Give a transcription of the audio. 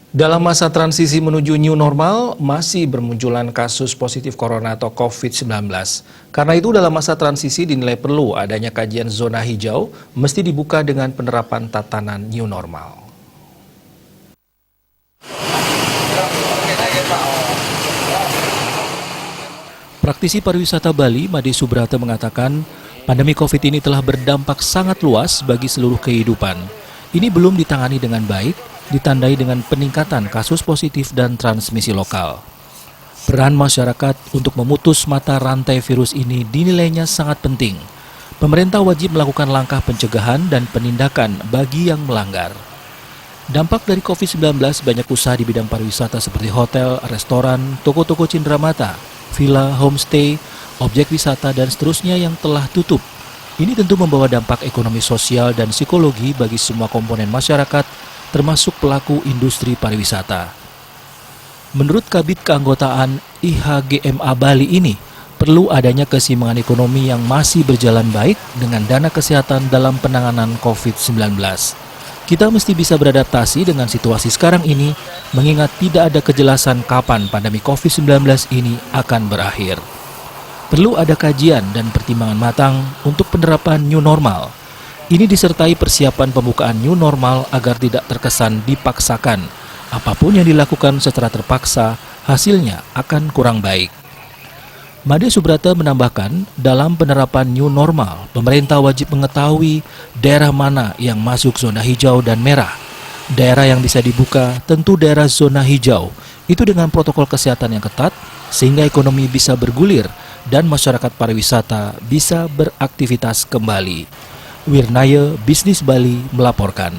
Dalam masa transisi menuju new normal, masih bermunculan kasus positif corona atau COVID-19. Karena itu dalam masa transisi dinilai perlu adanya kajian zona hijau, mesti dibuka dengan penerapan tatanan new normal. Praktisi pariwisata Bali, Made Subrata mengatakan, pandemi COVID ini telah berdampak sangat luas bagi seluruh kehidupan. Ini belum ditangani dengan baik, ditandai dengan peningkatan kasus positif dan transmisi lokal. Peran masyarakat untuk memutus mata rantai virus ini dinilainya sangat penting. Pemerintah wajib melakukan langkah pencegahan dan penindakan bagi yang melanggar. Dampak dari COVID-19 banyak usaha di bidang pariwisata seperti hotel, restoran, toko-toko cenderamata, villa, homestay, objek wisata, dan seterusnya yang telah tutup. Ini tentu membawa dampak ekonomi sosial dan psikologi bagi semua komponen masyarakat, termasuk pelaku industri pariwisata. Menurut Kabid Keanggotaan IHGMA Bali ini, perlu adanya keseimbangan ekonomi yang masih berjalan baik dengan dana kesehatan dalam penanganan COVID-19. Kita mesti bisa beradaptasi dengan situasi sekarang ini, mengingat tidak ada kejelasan kapan pandemi COVID-19 ini akan berakhir. Perlu ada kajian dan pertimbangan matang untuk penerapan new normal. Ini disertai persiapan pembukaan new normal agar tidak terkesan dipaksakan. Apapun yang dilakukan secara terpaksa, hasilnya akan kurang baik. Made Subrata menambahkan, dalam penerapan new normal, pemerintah wajib mengetahui daerah mana yang masuk zona hijau dan merah. Daerah yang bisa dibuka tentu daerah zona hijau, itu dengan protokol kesehatan yang ketat, sehingga ekonomi bisa bergulir dan masyarakat pariwisata bisa beraktivitas kembali. Wirnaya Bisnis Bali melaporkan.